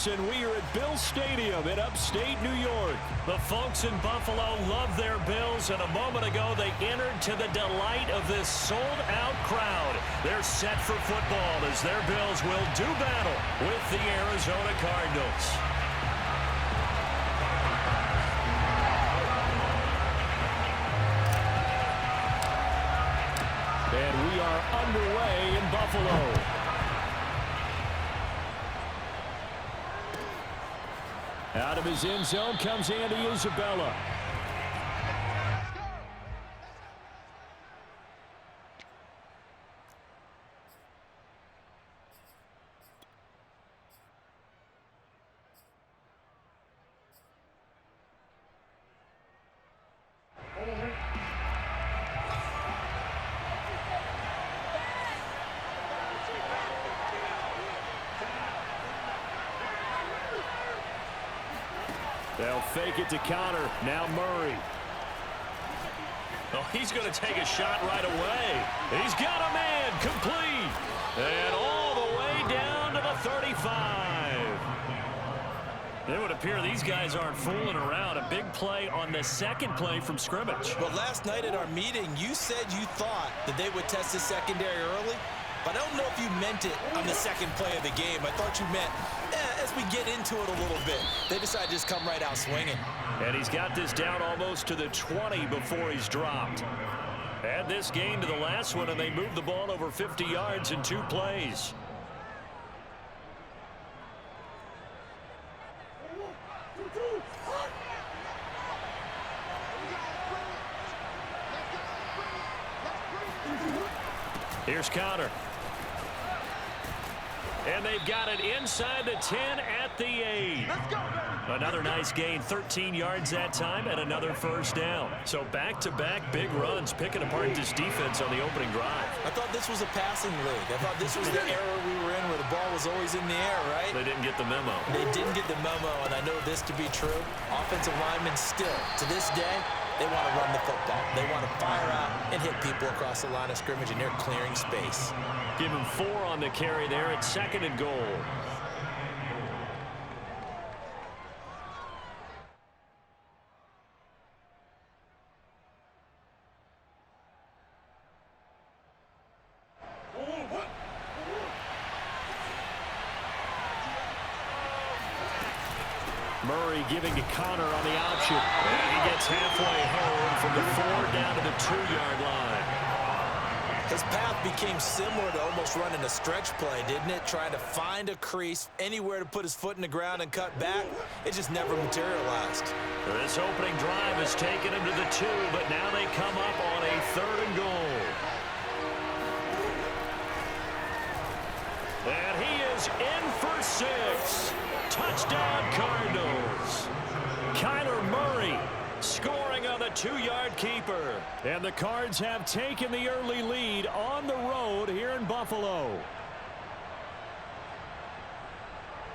Sports, and we are at Bill Stadium in upstate New York. The folks in Buffalo love their Bills, and a moment ago they entered to the delight of this sold-out crowd. They're set for football as their Bills will do battle with the Arizona Cardinals. And we are underway in Buffalo. Out of his end zone comes Andy Isabella. They'll fake it to Connor. Now Murray. Oh, he's going to take a shot right away. He's got a man complete. And all the way down to the 35. It would appear these guys aren't fooling around. A big play on the second play from scrimmage. Well, last night at our meeting, you said you thought that they would test the secondary early. But I don't know if you meant it on the second play of the game. I thought you meant, as we get into it a little bit, they decided to just come right out swinging. And he's got this down almost to the 20 before he's dropped. Add this game to the last one, and they moved the ball over 50 yards in 2 plays. Here's Connor. And they've got it inside the 10 at the 8. Let's go, baby. Another nice gain, 13 yards that time, and another first down. So back-to-back big runs, picking apart this defense on the opening drive. I thought this was a passing league. I thought this was the era we were in where the ball was always in the air, right? They didn't get the memo. They didn't get the memo, and I know this to be true. Offensive linemen still, to this day, they want to run the football. They want to fire out and hit people across the line of scrimmage, and they're clearing space. Give him 4 on the carry there at 2nd and goal. Murray giving to Connor on the option. And he gets halfway home from the 4 down to the 2-yard line. His path became similar to almost running a stretch play, didn't it? Trying to find a crease, anywhere to put his foot in the ground and cut back. It just never materialized. This opening drive has taken him to the 2, but now they come up on a 3rd and goal. And he is in for 6. Touchdown Cardinals. Kyler Murray scoring on the 2-yard keeper. And the Cards have taken the early lead on the road here in Buffalo.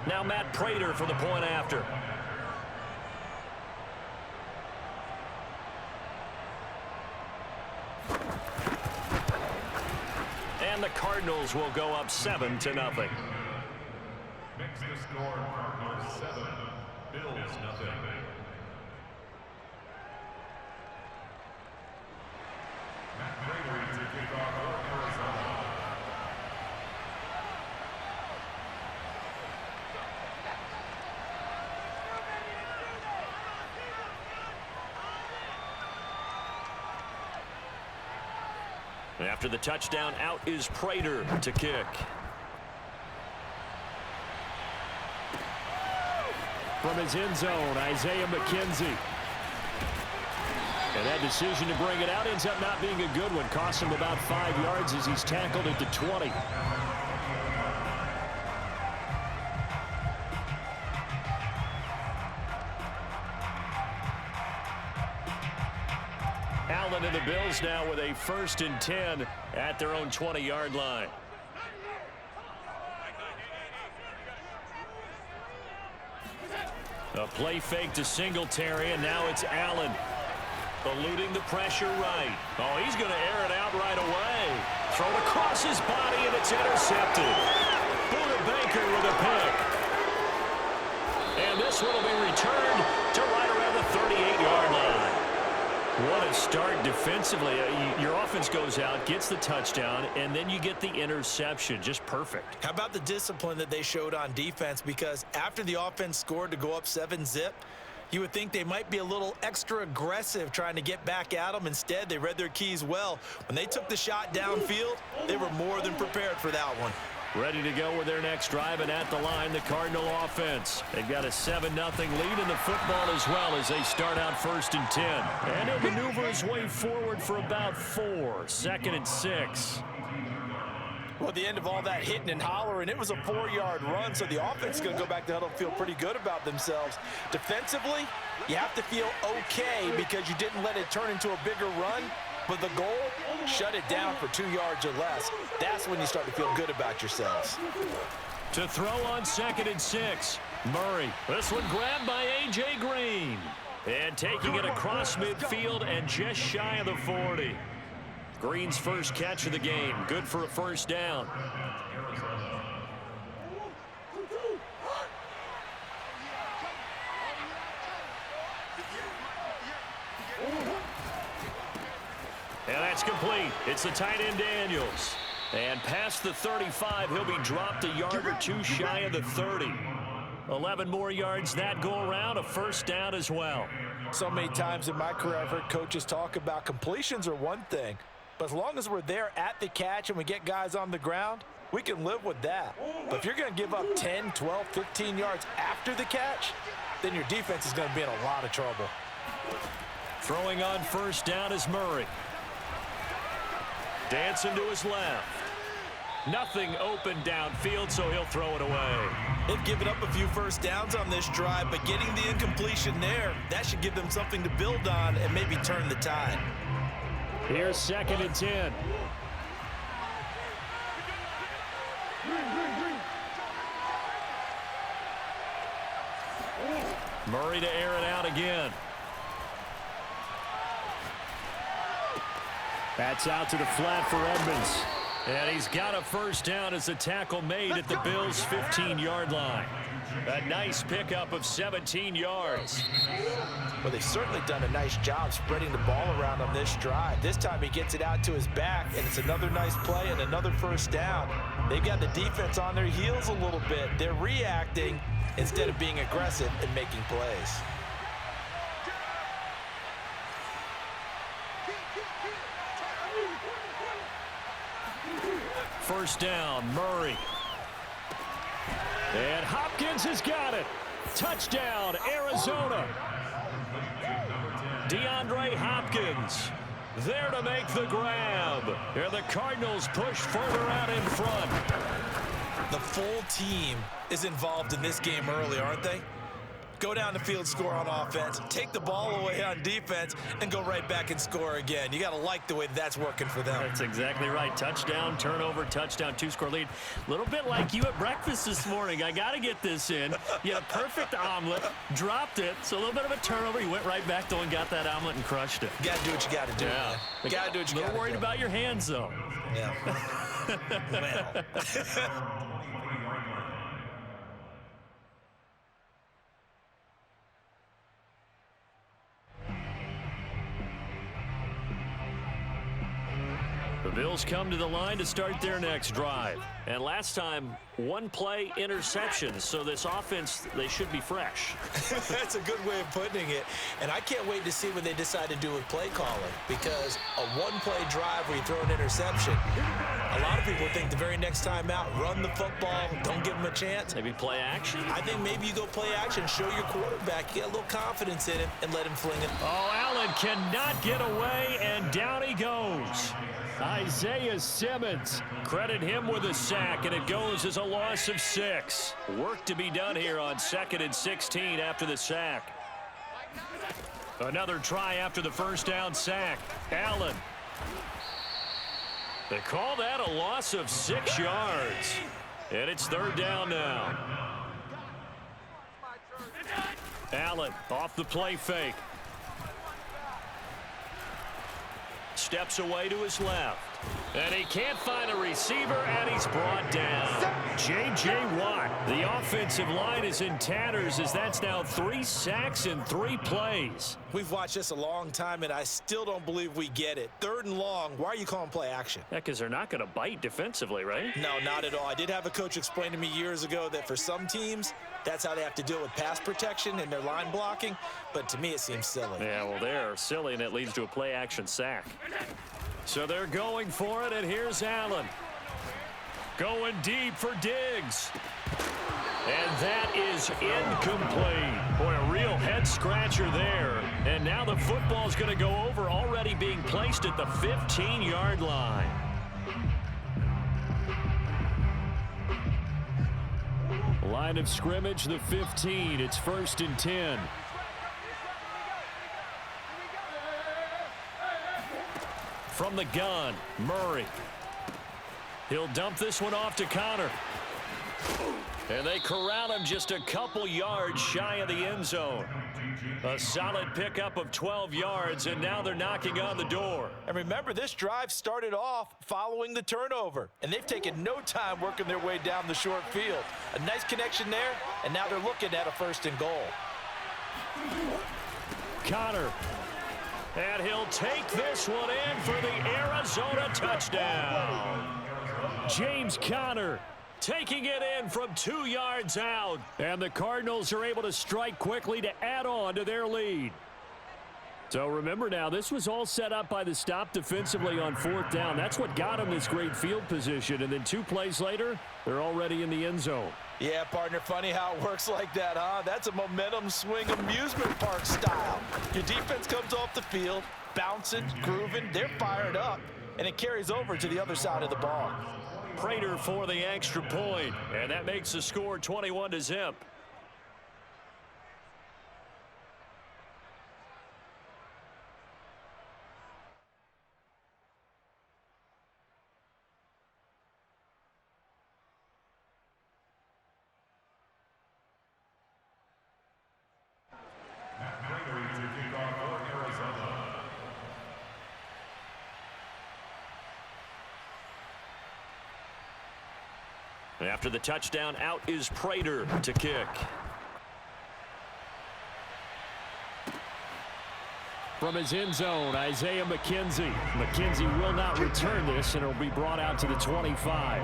Now Matt Prater for the point after. And the Cardinals will go up 7-0. Makes the score Cardinals 7, Bills nothing. Matt Prater to kick off for Arizona. After the touchdown, out is Prater to kick. From his end zone, Isaiah McKenzie. And that decision to bring it out ends up not being a good one. Cost him about 5 yards as he's tackled at the 20. Allen and the Bills now with a 1st and 10 at their own 20-yard line. A play fake to Singletary, and now it's Allen. Eluding the pressure right. Oh, he's going to air it out right away. Thrown across his body, and it's intercepted. Buda Baker with a pick. this one will be returned to right around the 38-yard line. What a start defensively. Your offense goes out, gets the touchdown, and then you get the interception. Just perfect. How about the discipline that they showed on defense? Because after the offense scored to go up 7-zip, you would think they might be a little extra aggressive trying to get back at them. Instead, they read their keys well. When they took the shot downfield, they were more than prepared for that one. Ready to go with their next drive, and at the line, the Cardinal offense. They've got a 7-0 lead in the football as well as they start out 1st and 10. And he'll maneuver his way forward for about 4. 2nd and 6. Well, at the end of all that hitting and hollering, it was a 4-yard run, so the offense is going to go back to huddle and feel pretty good about themselves. Defensively, you have to feel okay because you didn't let it turn into a bigger run. But the goal, shut it down for 2 yards or less. That's when you start to feel good about yourselves. To throw on 2nd and 6. Murray. This one grabbed by A.J. Green. And taking it across midfield and just shy of the 40. Green's first catch of the game. Good for a 1st down. And that's complete. It's the tight end Daniels. And past the 35, he'll be dropped a yard or 2 shy of the 30. 11 more yards that go around, a 1st down as well. So many times in my career, I've heard coaches talk about completions are one thing. But as long as we're there at the catch and we get guys on the ground, we can live with that. But if you're going to give up 10, 12, 15 yards after the catch, then your defense is going to be in a lot of trouble. Throwing on 1st down is Murray. Dancing to his left. Nothing open downfield, so he'll throw it away. They've given up a few 1st downs on this drive, but getting the incompletion there, that should give them something to build on and maybe turn the tide. Here's 2nd and 10. Murray to air it out again. That's out to the flat for Edmonds. And he's got a 1st down as the tackle made at the Bills' 15-yard line. A nice pickup of 17 yards. Well, they've certainly done a nice job spreading the ball around on this drive. This time he gets it out to his back, and it's another nice play and another 1st down. They've got the defense on their heels a little bit. They're reacting instead of being aggressive and making plays. First down, Murray. And Hopkins has got it. Touchdown, Arizona. DeAndre Hopkins there to make the grab. And the Cardinals push further out in front. The full team is involved in this game early, aren't they? Go down the field, score on offense, take the ball away on defense, and go right back and score again. You got to like the way that's working for them. That's exactly right. Touchdown, turnover, touchdown, 2-score lead. A little bit like you at breakfast this morning. I got to get this in. You had a perfect omelet, dropped it, so a little bit of a turnover. You went right back, though, and got that omelet and crushed it. You got to do what you got to do. Yeah. You got to do what you got to do. A little worried about your hands, though. Yeah. Well. The Bills come to the line to start their next drive. And last time, 1-play interceptions. So this offense, they should be fresh. That's a good way of putting it. And I can't wait to see what they decide to do with play calling. Because a 1-play drive where you throw an interception, a lot of people think the very next time out, run the football, don't give them a chance. Maybe play action? I think maybe you go play action, show your quarterback, get a little confidence in him, and let him fling it. Oh, Allen cannot get away, and down he goes. Isaiah Simmons, credit him with a sack, and it goes as a loss of 6. Work to be done here on 2nd and 16 after the sack. Another try after the 1st down sack. Allen. They call that a loss of 6 yards. And it's 3rd down now. Allen off the play fake. Steps away to his left. And he can't find a receiver, and he's brought down. J.J. Watt. The offensive line is in tatters as that's now 3 sacks in 3 plays. We've watched this a long time, and I still don't believe we get it. 3rd and long, why are you calling play action? Yeah, because they're not going to bite defensively, right? No, not at all. I did have a coach explain to me years ago that for some teams, that's how they have to deal with pass protection and their line blocking, but to me it seems silly. Yeah, well, they're silly, and it leads to a play action sack. So they're going for it, and here's Allen. Going deep for Diggs. And that is incomplete. Boy, a real head-scratcher there. And now the football's going to go over, already being placed at the 15-yard line. Line of scrimmage, the 15. It's 1st and 10. From the gun, Murray. He'll dump this one off to Connor. And they corral him just a couple yards shy of the end zone. A solid pickup of 12 yards, and now they're knocking on the door. And remember, this drive started off following the turnover, and they've taken no time working their way down the short field. A nice connection there, and now they're looking at a 1st and goal. Connor. And he'll take this one in for the Arizona touchdown. James Conner taking it in from 2 yards out. And the Cardinals are able to strike quickly to add on to their lead. So remember now, this was all set up by the stop defensively on 4th down. That's what got them this great field position. And then 2 plays later, they're already in the end zone. Yeah, partner, funny how it works like that, huh? That's a momentum swing amusement park style. Your defense comes off the field, bouncing, grooving, they're fired up, and it carries over to the other side of the ball. Prater for the extra point, and that makes the score 21-0. After the touchdown, out is Prater to kick. From his end zone, Isaiah McKenzie. McKenzie will not return this, and it'll be brought out to the 25.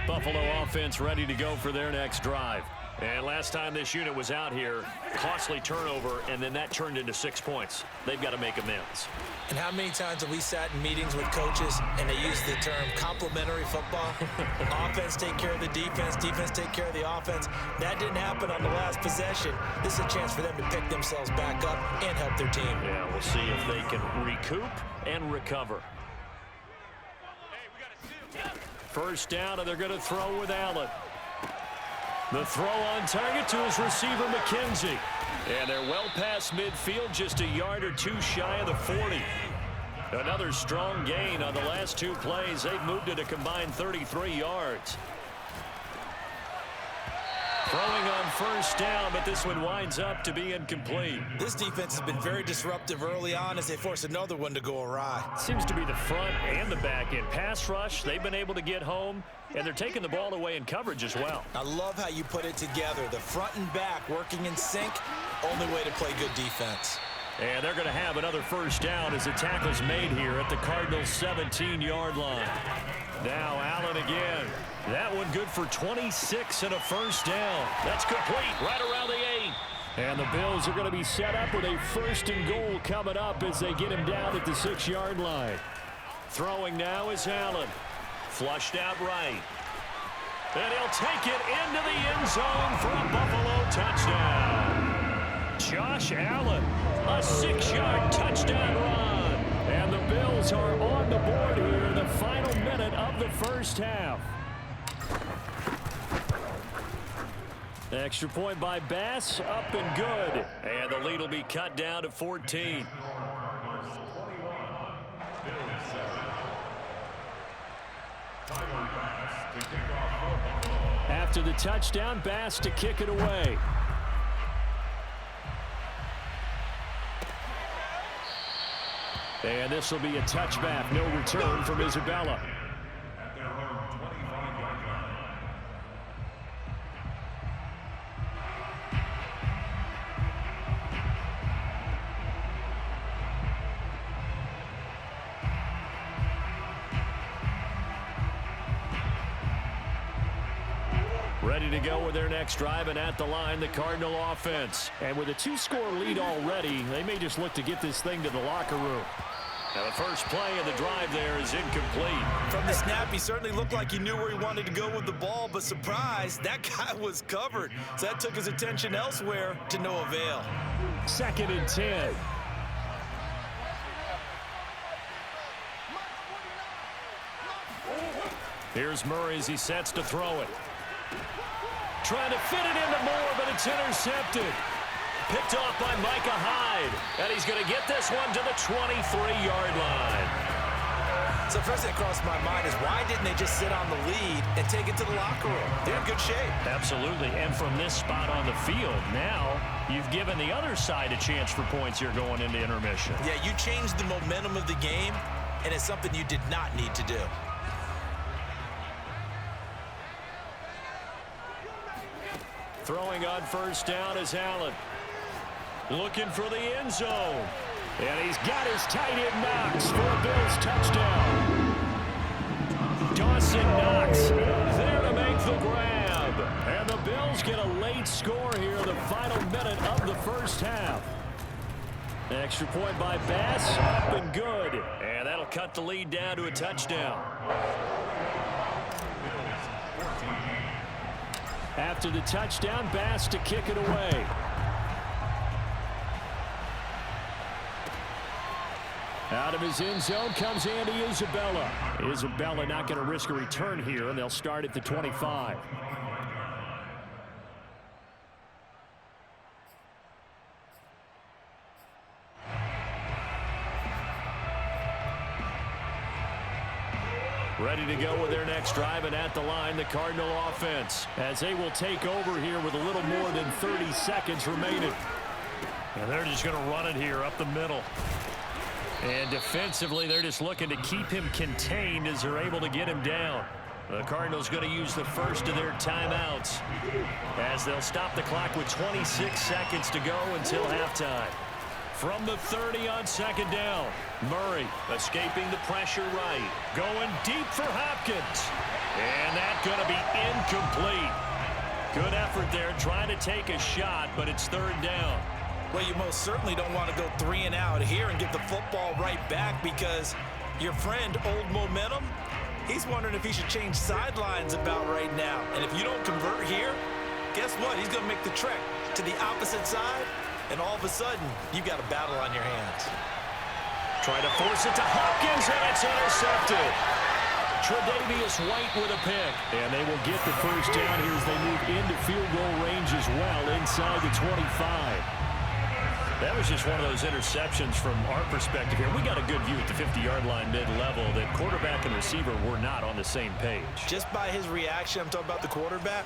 Buffalo offense ready to go for their next drive. And last time this unit was out here, costly turnover, and then that turned into 6 points. They've got to make amends. And how many times have we sat in meetings with coaches and they use the term complementary football? Offense take care of the defense, defense take care of the offense. That didn't happen on the last possession. This is a chance for them to pick themselves back up and help their team. Yeah, we'll see if they can recoup and recover. 1st down, and they're going to throw with Allen. The throw on target to his receiver, McKenzie. And they're well past midfield, just a yard or 2 shy of the 40. Another strong gain on the last 2 plays. They've moved it a combined 33 yards. Throwing on 1st down, but this one winds up to be incomplete. This defense has been very disruptive early on as they force another one to go awry. Seems to be the front and the back end. Pass rush, they've been able to get home, and they're taking the ball away in coverage as well. I love how you put it together. The front and back working in sync, only way to play good defense. And they're going to have another 1st down as the tackle's made here at the Cardinals' 17-yard line. Now Allen again. That one good for 26 and a 1st down. That's complete right around the 8. And the Bills are going to be set up with a 1st and goal coming up as they get him down at the 6-yard line. Throwing now is Allen. Flushed out right. And he'll take it into the end zone for a Buffalo touchdown. Josh Allen, a 6-yard touchdown run. And the Bills are on the board here in the final minute of the 1st half. Extra point by Bass, up and good. And the lead will be cut down to 14. After the touchdown, Bass to kick it away. And this will be a touchback. No return from Isabella. Ready to go with their next drive, and at the line, the Cardinal offense. And with a 2-score lead already, they may just look to get this thing to the locker room. Now the first play of the drive there is incomplete. From the snap, he certainly looked like he knew where he wanted to go with the ball, but surprise, that guy was covered. So that took his attention elsewhere to no avail. 2nd and 10. Here's Murray as he sets to throw it. Trying to fit it into Moore, but it's intercepted. Picked off by Micah Hyde. And he's going to get this one to the 23-yard line. So first thing that crossed my mind is why didn't they just sit on the lead and take it to the locker room? They're in good shape. Absolutely. And from this spot on the field, now you've given the other side a chance for points here going into intermission. Yeah, you changed the momentum of the game, and it's something you did not need to do. Throwing on first down is Allen. Looking for the end zone. And he's got his tight end Knox for a Bills touchdown. Dawson Knox there to make the grab. And the Bills get a late score here in the final minute of the first half. Extra point by Bass, up and good. And that'll cut the lead down to a touchdown. After the touchdown, Bass to kick it away. Out of his end zone comes Andy Isabella. Isabella not going to risk a return here, and they'll start at the 25. Ready to go with their next drive, and at the line, the Cardinal offense, as they will take over here with a little more than 30 seconds remaining. And they're just going to run it here up the middle. And defensively, they're just looking to keep him contained as they're able to get him down. The Cardinals going to use the first of their timeouts as they'll stop the clock with 26 seconds to go until halftime. From the 30 on second down, Murray escaping the pressure right. Going deep for Hopkins. And that's going to be incomplete. Good effort there trying to take a shot, but it's third down. Well, you most certainly don't want to go 3 and out here and get the football right back because your friend, Old Momentum, he's wondering if he should change sidelines about right now. And if you don't convert here, guess what? He's going to make the trek to the opposite side, and all of a sudden, you've got a battle on your hands. Trying to force it to Hopkins, and it's intercepted. Tre'Davious White with a pick. And they will get the first down here as they move into field goal range as well inside the 25. That was just one of those interceptions from our perspective here. We got a good view at the 50-yard line mid-level that quarterback and receiver were not on the same page. Just by his reaction, I'm talking about the quarterback,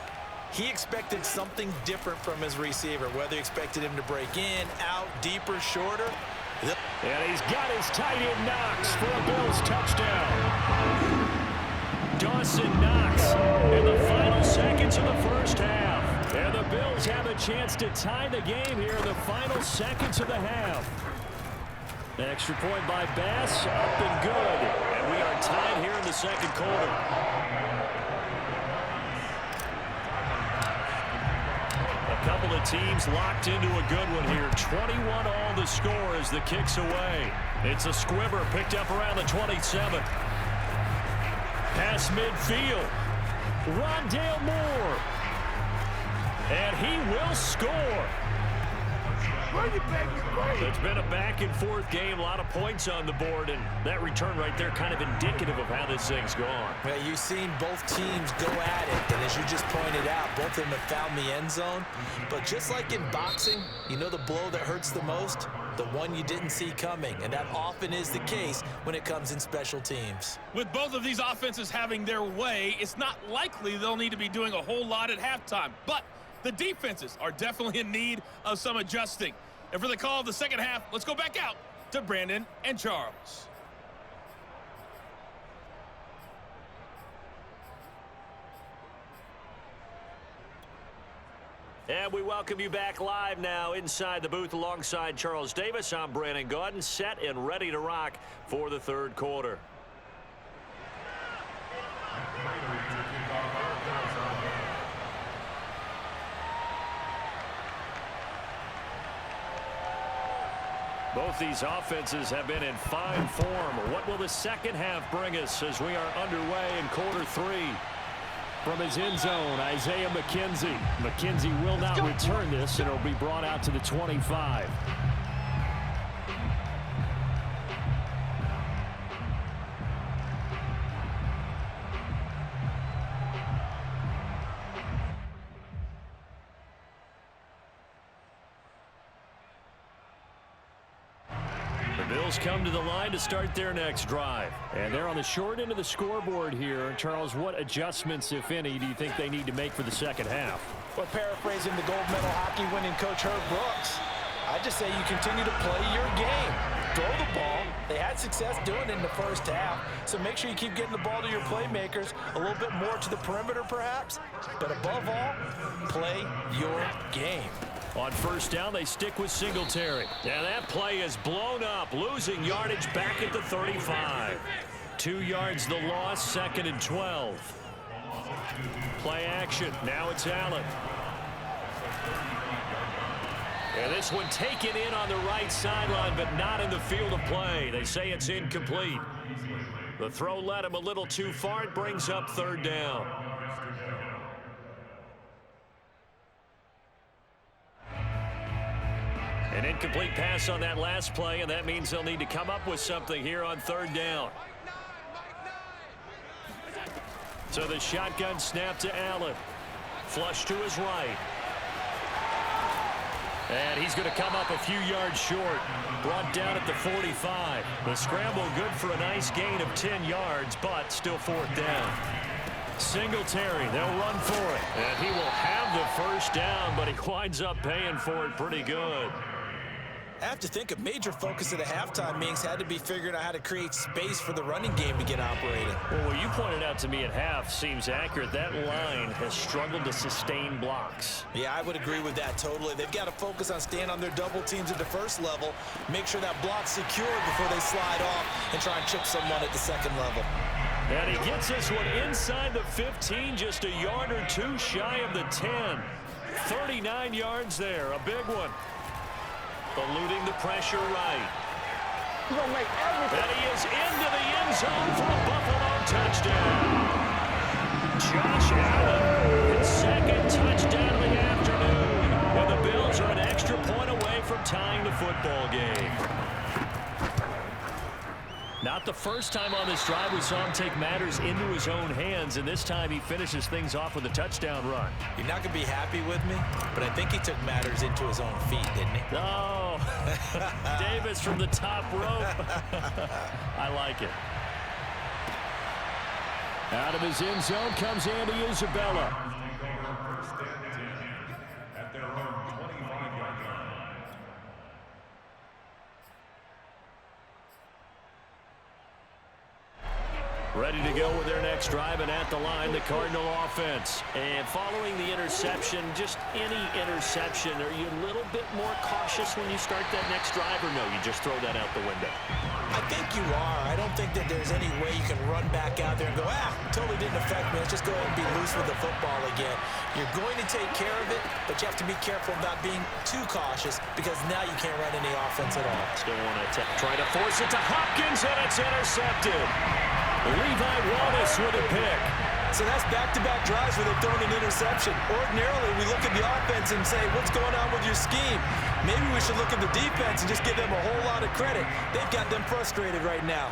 he expected something different from his receiver, whether he expected him to break in, out, deeper, shorter. And he's got his tight end Knox for a Bills touchdown. Dawson Knox in the final seconds of the first half. And the Bills have a chance to tie the game here in the final seconds of the half. Extra point by Bass, up and good. And we are tied here in the second quarter. A couple of teams locked into a good one here. 21 all the score as the kick's away. It's a squibber picked up around the 27. Pass midfield. Rondale Moore. And he will score. It's been a back-and-forth game, a lot of points on the board, and that return right there kind of indicative of how this thing's gone. Yeah, you've seen both teams go at it, and as you just pointed out, both of them have found the end zone. But just like in boxing, you know the blow that hurts the most? The one you didn't see coming, and that often is the case when it comes in special teams. With both of these offenses having their way, it's not likely they'll need to be doing a whole lot at halftime. But the defenses are definitely in need of some adjusting. And for the call of the second half, let's go back out to Brandon and Charles. And we welcome you back live now inside the booth alongside Charles Davis. I'm Brandon Gaudin, set and ready to rock for the third quarter. Both these offenses have been in fine form. What will the second half bring us as we are underway in quarter three? From his end zone, Isaiah McKenzie. McKenzie will not return this, and it'll be brought out to the 25. Bills come to the line to start their next drive. And they're on the short end of the scoreboard here. Charles, what adjustments, if any, do you think they need to make for the second half? Well, paraphrasing the gold medal hockey winning coach Herb Brooks, I just say you continue to play your game. Throw the ball. They had success doing it in the first half, so make sure you keep getting the ball to your playmakers, a little bit more to the perimeter perhaps, but above all, play your game. On first down, they stick with Singletary. And that play is blown up, losing yardage back at the 35. 2 yards the loss, second and 12. Play action. Now it's Allen. And this one taken in on the right sideline, but not in the field of play. They say it's incomplete. The throw led him a little too far. It brings up third down. An incomplete pass on that last play, and that means they'll need to come up with something here on third down. So the shotgun snap to Allen. Flush to his right. And he's going to come up a few yards short. Brought down at the 45. The scramble good for a nice gain of 10 yards, but still fourth down. Singletary, they'll run for it. And he will have the first down, but he winds up paying for it pretty good. I have to think a major focus of the halftime meetings had to be figuring out how to create space for the running game to get operating. Well, what you pointed out to me at half seems accurate. That line has struggled to sustain blocks. Yeah, I would agree with that totally. They've got to focus on staying on their double teams at the first level, make sure that block's secured before they slide off and try and chip someone at the second level. And he gets this one inside the 15, just a yard or two shy of the 10. 39 yards there, a big one. Eluding the pressure right. And he is into the end zone for a Buffalo touchdown. Josh Allen, his second touchdown of the afternoon. And the Bills are an extra point away from tying the football game. Not the first time on this drive we saw him take matters into his own hands, and this time he finishes things off with a touchdown run. You're not going to be happy with me, but I think he took matters into his own feet, didn't he? Oh, Davis from the top rope. I like it. Out of his end zone comes Andy Isabella. At their own 25-yard line. Ready to go with their next drive, and at the line, the Cardinal offense. And following the interception, just any interception, are you a little bit more cautious when you start that next drive, or no, you just throw that out the window? I think you are. I don't think that there's any way you can run back out there and go, totally didn't affect me. Let's just go ahead and be loose with the football again. You're going to take care of it, but you have to be careful about being too cautious because now you can't run any offense at all. Still want to try to force it to Hopkins, and it's intercepted. Levi Wallace with a pick. So that's back-to-back drives where they've thrown an interception. Ordinarily, we look at the offense and say, what's going on with your scheme? Maybe we should look at the defense and just give them a whole lot of credit. They've got them frustrated right now.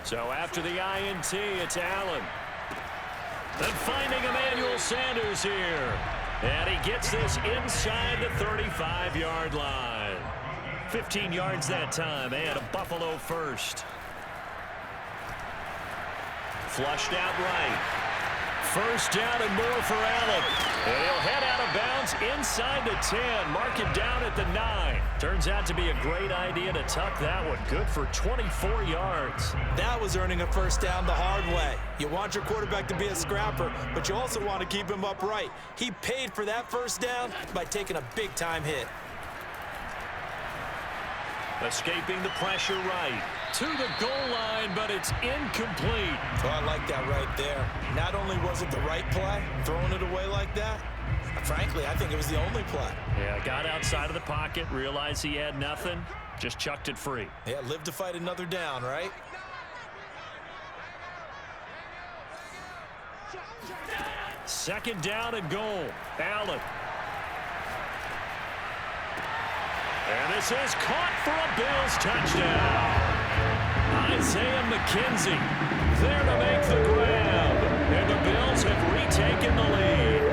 So after the INT, it's Allen. Then finding Emmanuel Sanders here. And he gets this inside the 35-yard line. 15 yards that time, and a Buffalo first. Flushed out right. First down and more for Allen. And he'll head out of bounds inside the 10. Mark him down at the 9. Turns out to be a great idea to tuck that one. Good for 24 yards. That was earning a first down the hard way. You want your quarterback to be a scrapper, but you also want to keep him upright. He paid for that first down by taking a big-time hit. Escaping the pressure right. To the goal line, but it's incomplete. Oh, I like that right there. Not only was it the right play, throwing it away like that, frankly, I think it was the only play. Yeah, got outside of the pocket, realized he had nothing, just chucked it free. Yeah, live to fight another down, right? Second down and goal. Allen. And this is caught for a Bills touchdown. Isaiah McKenzie there to make the grab. And the Bills have retaken the lead.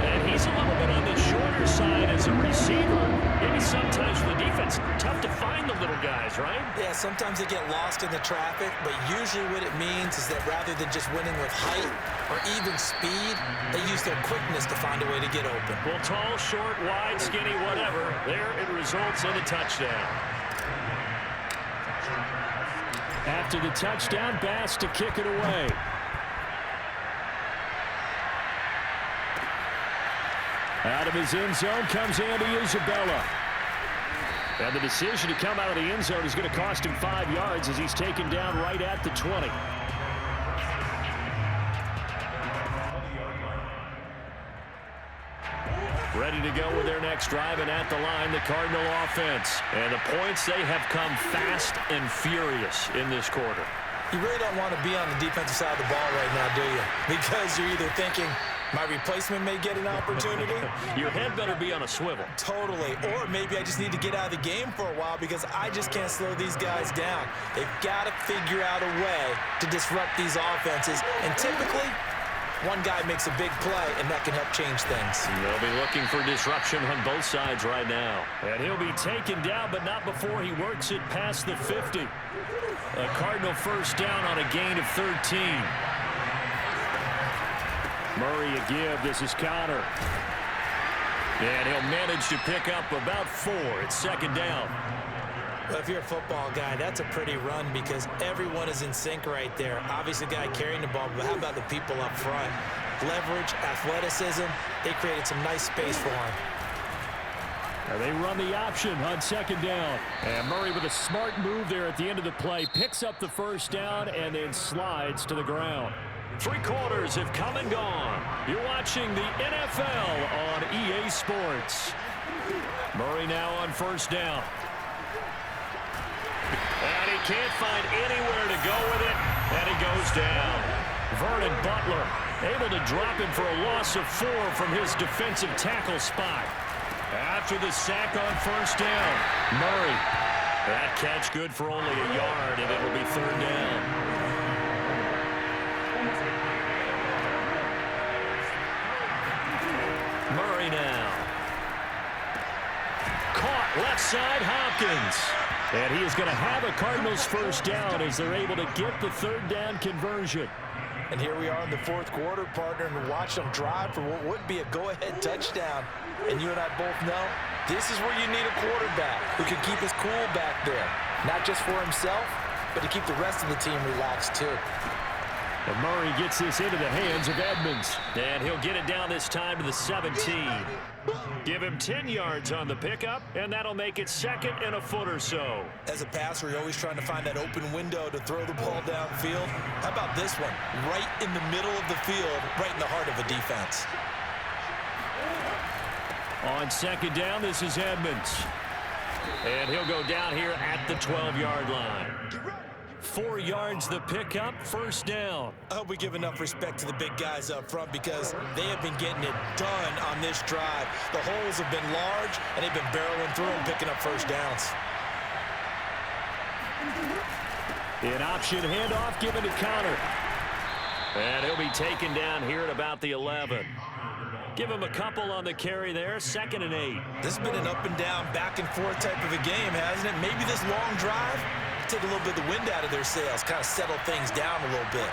And he's a little bit on the shorter side as a receiver. Maybe sometimes for the defense, tough to find the little guys, right? Yeah, sometimes they get lost in the traffic, but usually what it means is that rather than just winning with height or even speed, they use their quickness to find a way to get open. Well, tall, short, wide, skinny, whatever. There it results in a touchdown. After the touchdown, Bass to kick it away. Out of his end zone comes Andy Isabella. And the decision to come out of the end zone is going to cost him 5 yards as he's taken down right at the 20. Ready to go with their next drive, and at the line, the Cardinal offense. And the points, they have come fast and furious in this quarter. You really don't want to be on the defensive side of the ball right now, do you? Because you're either thinking, my replacement may get an opportunity. Your head better be on a swivel. Totally. Or maybe I just need to get out of the game for a while because I just can't slow these guys down. They've got to figure out a way to disrupt these offenses. And typically, one guy makes a big play, and that can help change things. They'll be looking for disruption on both sides right now. And he'll be taken down, but not before he works it past the 50. A Cardinal first down on a gain of 13. Murray a give. This is Connor. And he'll manage to pick up about 4. It's second down. Well, if you're a football guy, that's a pretty run because everyone is in sync right there. Obviously, the guy carrying the ball, but how about the people up front? Leverage, athleticism, they created some nice space for him. And they run the option on second down. And Murray with a smart move there at the end of the play. Picks up the first down and then slides to the ground. 3 quarters have come and gone. You're watching the NFL on EA Sports. Murray now on first down. And he can't find anywhere to go with it, and he goes down. Vernon Butler able to drop him for a loss of 4 from his defensive tackle spot. After the sack on first down, Murray. That catch good for only a yard, and it'll be third down. Murray now. Caught left side, Hopkins. And he is going to have a Cardinals first down as they're able to get the third down conversion. And here we are in the fourth quarter, partner, and watch them drive for what would be a go-ahead touchdown. And you and I both know this is where you need a quarterback who can keep his cool back there. Not just for himself, but to keep the rest of the team relaxed too. And Murray gets this into the hands of Edmonds. And he'll get it down this time to the 17. Give him 10 yards on the pickup, and that'll make it second and a foot or so. As a passer, you're always trying to find that open window to throw the ball downfield. How about this one? Right in the middle of the field, right in the heart of a defense. On second down, this is Edmonds. And he'll go down here at the 12-yard line. 4 yards the pickup, first down. I hope we give enough respect to the big guys up front because they have been getting it done on this drive. The holes have been large, and they've been barreling through and picking up first downs. An option handoff given to Connor. And he'll be taken down here at about the 11. Give him a couple on the carry there, 2nd and 8. This has been an up and down, back and forth type of a game, hasn't it? Maybe this long drive take a little bit of the wind out of their sails, kind of settle things down a little bit.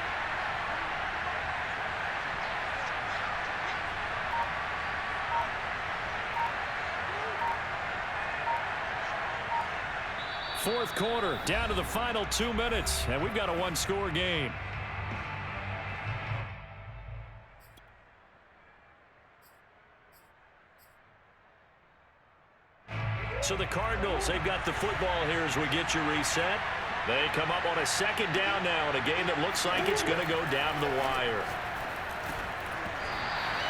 Fourth quarter, down to the final 2 minutes, and we've got a one-score game. So the Cardinals, they've got the football here as we get you reset. They come up on a 2nd down now in a game that looks like it's going to go down the wire.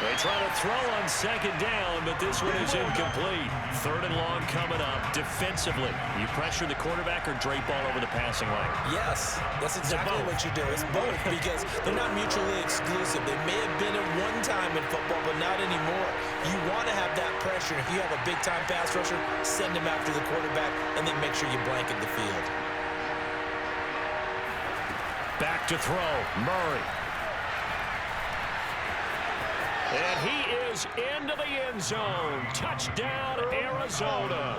They try to throw on 2nd down, but this one is incomplete. 3rd and long coming up defensively. You pressure the quarterback or drape all over the passing lane? Yes, that's exactly what you do. It's both because they're not mutually exclusive. They may have been at one time in football, but not anymore. You want to have that pressure. If you have a big-time pass rusher, send him after the quarterback, and then make sure you blanket the field. Back to throw, Murray. And he is into the end zone. Touchdown, Arizona.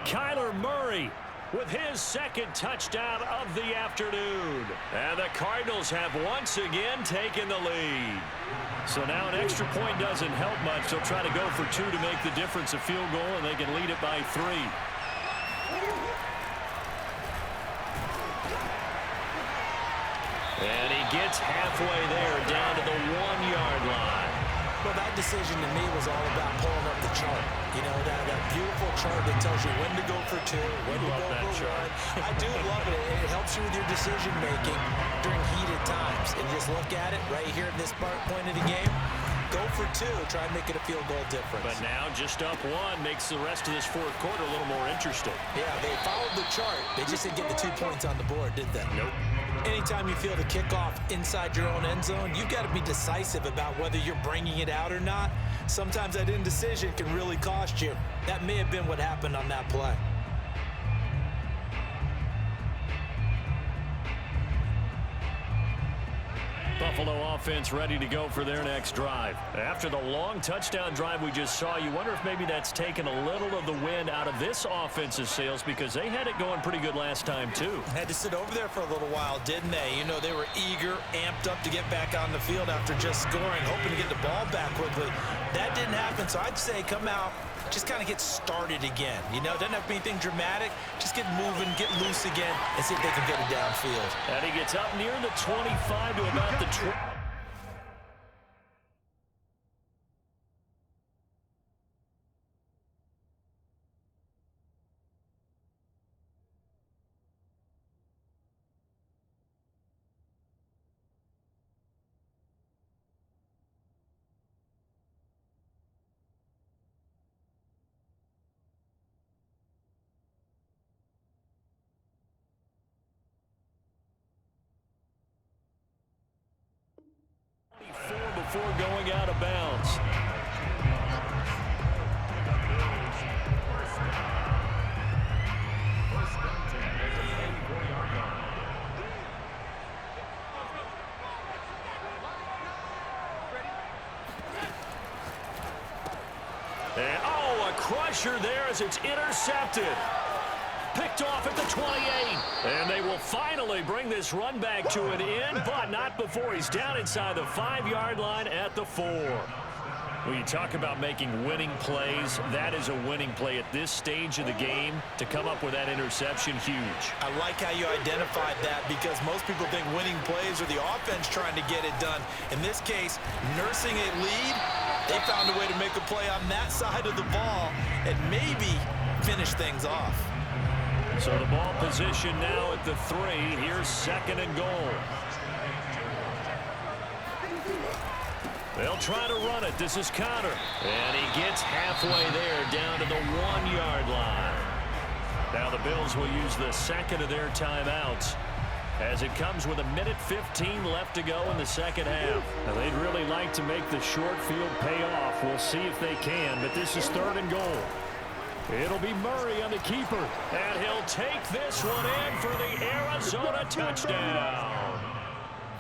Kyler Murray with his 2nd touchdown of the afternoon. And the Cardinals have once again taken the lead. So now an extra point doesn't help much. They'll try to go for 2 to make the difference a field goal, and they can lead it by 3. And he gets halfway there, down to the 1-yard line. Well, that decision to me was all about pulling up the chart. You know, that beautiful chart that tells you when to go for 2, when to go for 1. I do love it. It helps you with your decision-making during heated times. And just look at it right here at this point of the game. Go for 2. Try and make it a field goal difference. But now just up 1 makes the rest of this 4th quarter a little more interesting. Yeah, they followed the chart. They just didn't get the 2 points on the board, did they? Nope. Anytime you feel the kickoff inside your own end zone, you've got to be decisive about whether you're bringing it out or not. Sometimes that indecision can really cost you. That may have been what happened on that play. Buffalo offense ready to go for their next drive. After the long touchdown drive we just saw, you wonder if maybe that's taken a little of the wind out of this offense's sails because they had it going pretty good last time too. Had to sit over there for a little while, didn't they? You know, they were eager, amped up to get back on the field after just scoring, hoping to get the ball back quickly. That didn't happen, so I'd say come out, just kind of get started again. You know, doesn't have to be anything dramatic. Just get moving, get loose again, and see if they can get it downfield. And he gets up near the 25 to about the 20. Before going out of bounds. And, a crusher there as it's intercepted. Picked off at the 28. And they will finally bring this run back to an end, but not before he's down inside the 5-yard line at the 4. When you talk about making winning plays, that is a winning play at this stage of the game. To come up with that interception, huge. I like how you identified that because most people think winning plays are the offense trying to get it done. In this case, nursing a lead, they found a way to make a play on that side of the ball and maybe finish things off. So the ball position now at the 3. Here's 2nd and goal. They'll try to run it. This is Connor. And he gets halfway there down to the 1-yard line. Now the Bills will use the 2nd of their timeouts. as it comes with 1:15 left to go in the second half. Now, they'd really like to make the short field pay off. We'll see if they can, but this is 3rd and goal. It'll be Murray on the keeper, and he'll take this one in for the Arizona touchdown.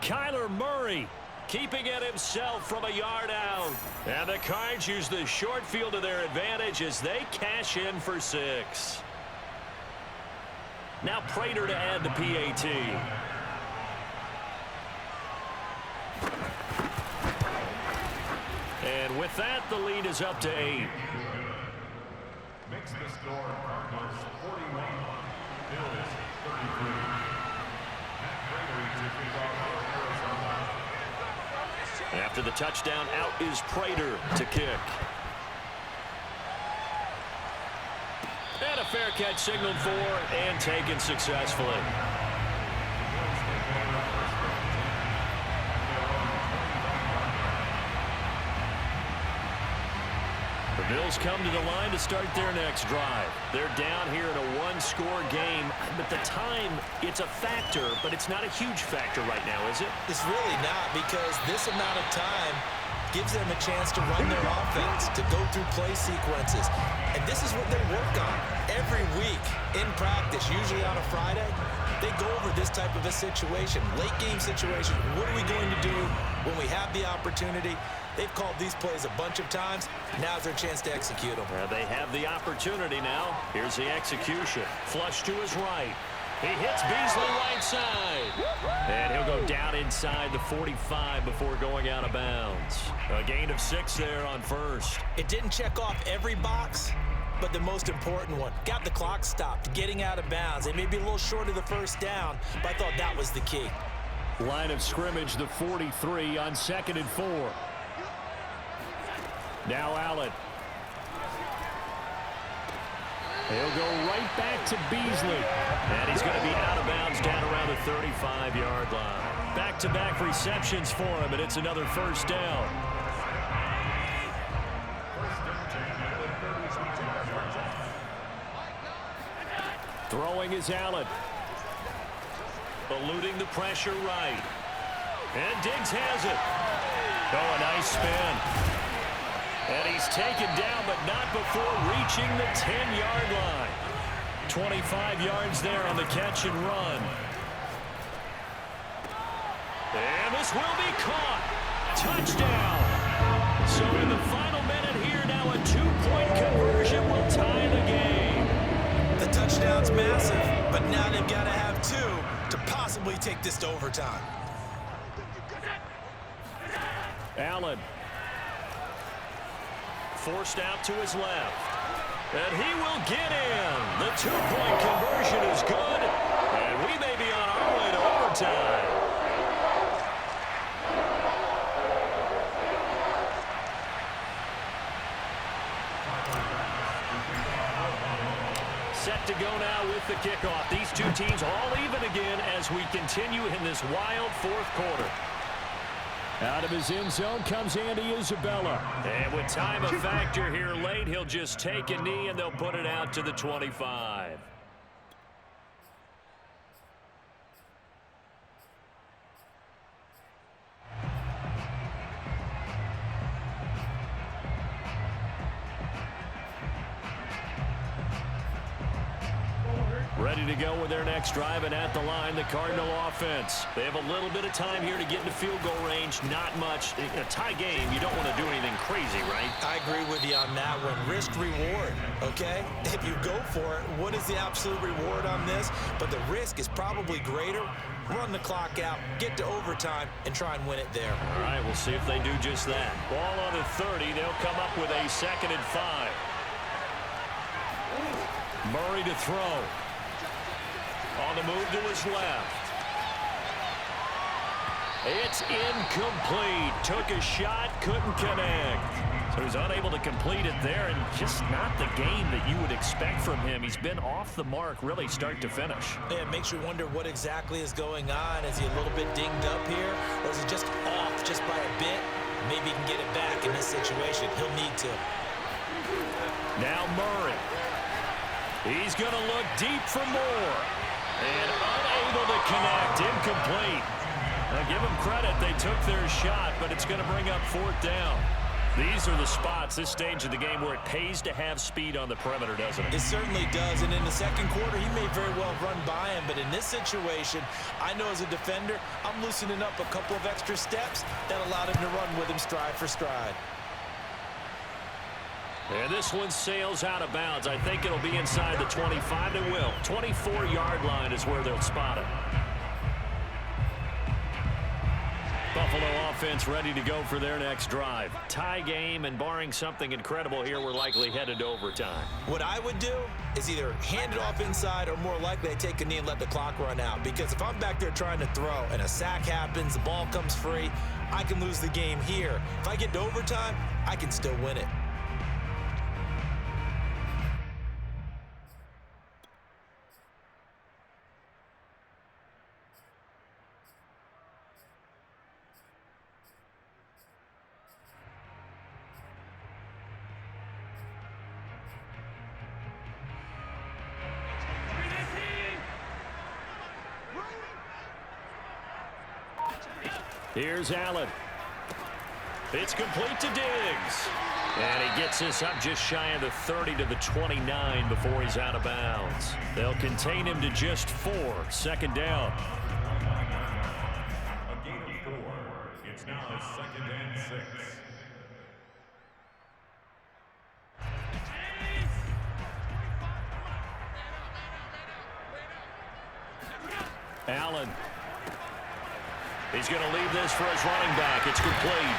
Kyler Murray keeping it himself from a yard out. And the Cards use the short field to their advantage as they cash in for 6. Now Prater to add the PAT. And with that, the lead is up to 8. Makes the score Cardinals 41, Bills 33. Matt Gregory to kick off Arizona. After the touchdown, out is Prater to kick. And a fair catch signaled for and taken successfully. The Bills come to the line to start their next drive. They're down here in a one-score game, but the time, it's a factor, but it's not a huge factor right now, is it? It's really not, because this amount of time gives them a chance to run their offense, to go through play sequences. And this is what they work on every week in practice, usually on a Friday. They go over this type of a situation, late game situation. What are we going to do when we have the opportunity? They've called these plays a bunch of times. Now's their chance to execute them. They have the opportunity now. Here's the execution. Flush to his right. He hits Beasley right side. And he'll go down inside the 45 before going out of bounds. A gain of 6 there on first. It didn't check off every box, but the most important one. Got the clock stopped, getting out of bounds. They may be a little short of the first down, but I thought that was the key. Line of scrimmage, the 43 on 2nd and 4. Now Allen. He'll go right back to Beasley. And he's going to be out of bounds down around the 35-yard line. Back-to-back receptions for him, and it's another first down. Throwing is Allen. Eluding the pressure right. And Diggs has it. Oh, a nice spin. And he's taken down, but not before reaching the 10-yard line. 25 yards there on the catch and run. And this will be caught. Touchdown. So in the final minute here, now a 2-point conversion will tie the game. The touchdown's massive, but now they've got to have 2 to possibly take this to overtime. Allen. Forced out to his left. And he will get in. The 2-point conversion is good. And we may be on our way to overtime. Set to go now with the kickoff. These two teams all even again as we continue in this wild 4th quarter. Out of his end zone comes Andy Isabella. And with time a factor here late, he'll just take a knee and they'll put it out to the 25. Ready to go with their next drive, and at the line, the Cardinal offense. They have a little bit of time here to get into field goal range. Not much. In a tie game, you don't want to do anything crazy, right? I agree with you on that one. Risk reward, okay? If you go for it, what is the absolute reward on this? But the risk is probably greater. Run the clock out, get to overtime, and try and win it there. All right, we'll see if they do just that. Ball on the 30. They'll come up with a 2nd and 5. Murray to throw. On the move to his left. It's incomplete. Took a shot, couldn't connect. So he's unable to complete it there, and just not the game that you would expect from him. He's been off the mark really start to finish. Yeah, it makes you wonder what exactly is going on. Is he a little bit dinged up here, or is he just off just by a bit? Maybe he can get it back in this situation. He'll need to. Now Murray. He's going to look deep for more. And unable to connect. Incomplete. Now give them credit. They took their shot, but it's going to bring up fourth down. These are the spots, this stage of the game, where it pays to have speed on the perimeter, doesn't it? It certainly does. And in the second quarter, he may very well run by him. But in this situation, I know as a defender, I'm loosening up a couple of extra steps that allowed him to run with him stride for stride. And this one sails out of bounds. I think it'll be inside the 25. It will. 24-yard line is where they'll spot it. Buffalo offense ready to go for their next drive. Tie game, and barring something incredible here, we're likely headed to overtime. What I would do is either hand it off inside or more likely I take a knee and let the clock run out. Because if I'm back there trying to throw and a sack happens, the ball comes free, I can lose the game here. If I get to overtime, I can still win it. Here's Allen. It's complete to Diggs. And he gets this up just shy of the 30 to the 29 before he's out of bounds. They'll contain him to just 4. Second down. A gain of 4. It's now 2nd and 6. Allen. He's going to leave this for his running back. It's complete.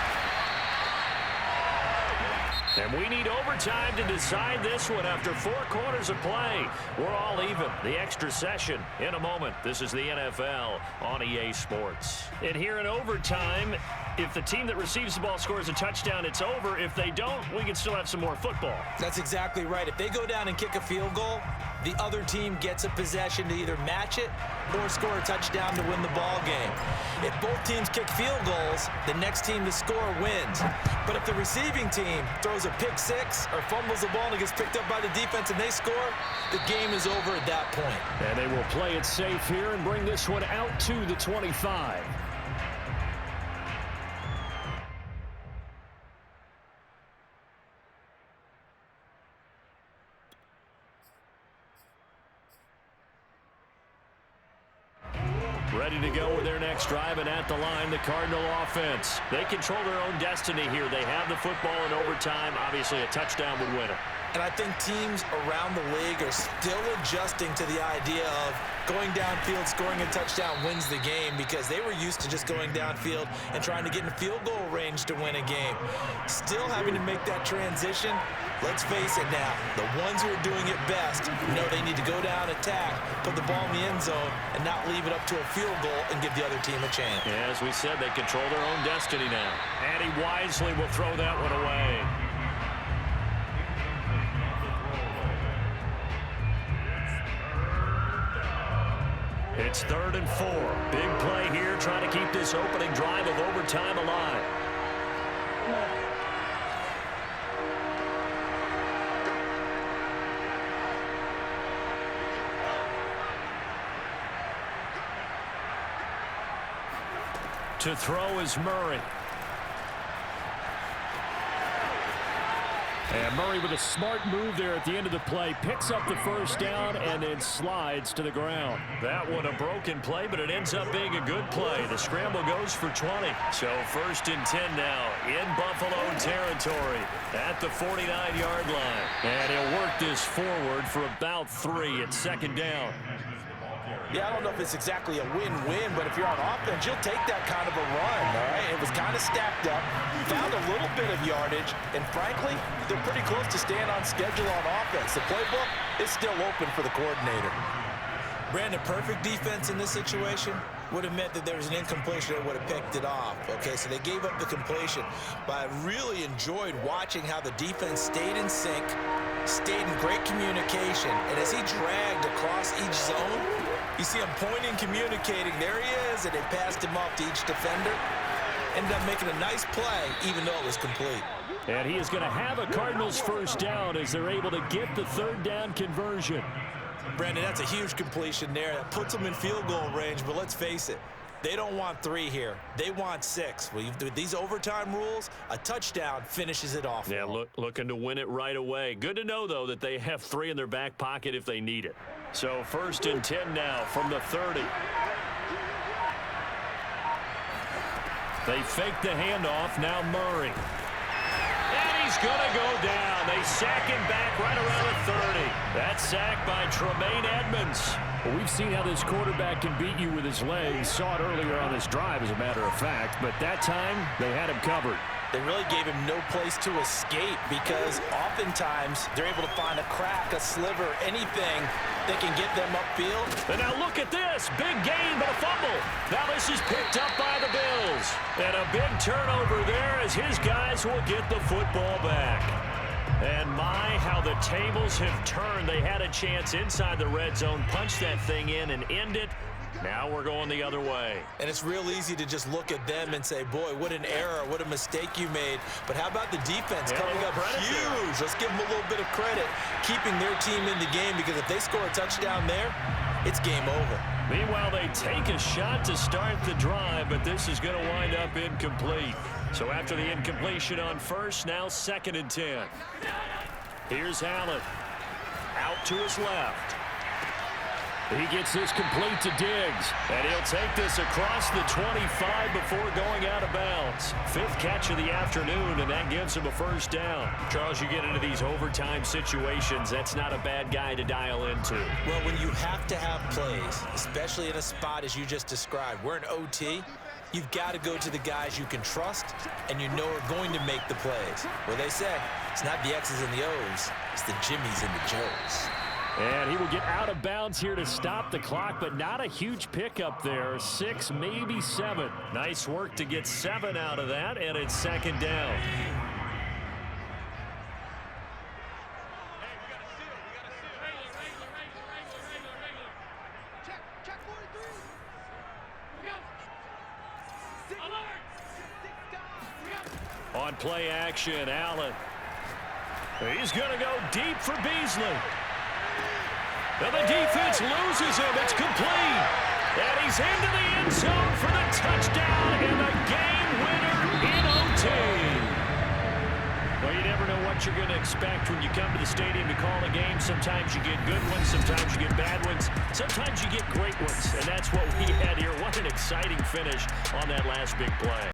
And we need overtime to decide this one after 4 quarters of play. We're all even. The extra session in a moment. This is the NFL on EA Sports. And here in overtime, if the team that receives the ball scores a touchdown, it's over. If they don't, we can still have some more football. That's exactly right. If they go down and kick a field goal, the other team gets a possession to either match it or score a touchdown to win the ball game. If both teams kick field goals, the next team to score wins. But if the receiving team throws a pick six or fumbles the ball and it gets picked up by the defense and they score, the game is over at that point. And they will play it safe here and bring this one out to the 25. Ready to go with their next drive, and at the line, the Cardinal offense. They control their own destiny here. They have the football in overtime. Obviously, a touchdown would win it. And I think teams around the league are still adjusting to the idea of going downfield, scoring a touchdown wins the game, because they were used to just going downfield and trying to get in field goal range to win a game. Still having to make that transition. Let's face it now, the ones who are doing it best know they need to go down, attack, put the ball in the end zone, and not leave it up to a field goal and give the other team a chance. Yeah, as we said, they control their own destiny now. And he wisely will throw that one away. It's 3rd and 4. Big play here, trying to keep this opening drive of overtime alive. To throw is Murray. And Murray with a smart move there at the end of the play. Picks up the first down and then slides to the ground. That one a broken play, but it ends up being a good play. The scramble goes for 20. So 1st and 10 now in Buffalo territory at the 49-yard line. And he'll work this forward for about 3 at 2nd down. Yeah, I don't know if it's exactly a win-win, but if you're on offense, you'll take that kind of a run, all right? It was kind of stacked up, found a little bit of yardage, and frankly, they're pretty close to staying on schedule on offense. The playbook is still open for the coordinator. Brandon, perfect defense in this situation would have meant that there was an incompletion that would have picked it off. Okay, so they gave up the completion, but I really enjoyed watching how the defense stayed in sync, stayed in great communication, and as he dragged across each zone, you see him pointing, communicating. There he is, and they passed him off to each defender. Ended up making a nice play, even though it was complete. And he is going to have a Cardinals first down as they're able to get the 3rd down conversion. Brandon, that's a huge completion there. That puts them in field goal range, but let's face it, they don't want 3 here. They want 6. Well, with these overtime rules, a touchdown finishes it off. Yeah, looking to win it right away. Good to know, though, that they have 3 in their back pocket if they need it. So 1st and 10 now from the 30. They fake the handoff. Now Murray. And he's going to go down. They sack him back right around the 30. That sack by Tremaine Edmonds. Well, we've seen how this quarterback can beat you with his legs. Saw it earlier on this drive, as a matter of fact. But that time, they had him covered. They really gave him no place to escape because oftentimes they're able to find a crack, a sliver, anything that can get them upfield. And now look at this. Big gain, but a fumble. Now this is picked up by the Bills. And a big turnover there as his guys will get the football back. And my, how the tables have turned. They had a chance inside the red zone, punch that thing in and end it. Now we're going the other way. And it's real easy to just look at them and say, boy, what an error, what a mistake you made. But how about the defense coming up huge? Let's give them a little bit of credit, keeping their team in the game, because if they score a touchdown there, it's game over. Meanwhile, they take a shot to start the drive, but this is going to wind up incomplete. So after the incompletion on 1st, now 2nd and 10. Here's Allen. Out to his left. He gets this complete to Diggs, and he'll take this across the 25 before going out of bounds. 5th catch of the afternoon, and that gives him a 1st down. Charles, you get into these overtime situations, that's not a bad guy to dial into. Well, when you have to have plays, especially in a spot as you just described, we're in OT, you've got to go to the guys you can trust and you know are going to make the plays. Well, they say it's not the X's and the O's, it's the Jimmies and the Joes. And he will get out of bounds here to stop the clock, but not a huge pickup there. 6, maybe 7. Nice work to get 7 out of that, and it's 2nd down. On play action, Allen. He's going to go deep for Beasley. And the defense loses him. It's complete. And he's into the end zone for the touchdown and the game winner in OT. Well, you never know what you're going to expect when you come to the stadium to call a game. Sometimes you get good ones. Sometimes you get bad ones. Sometimes you get great ones. And that's what we had here. What an exciting finish on that last big play.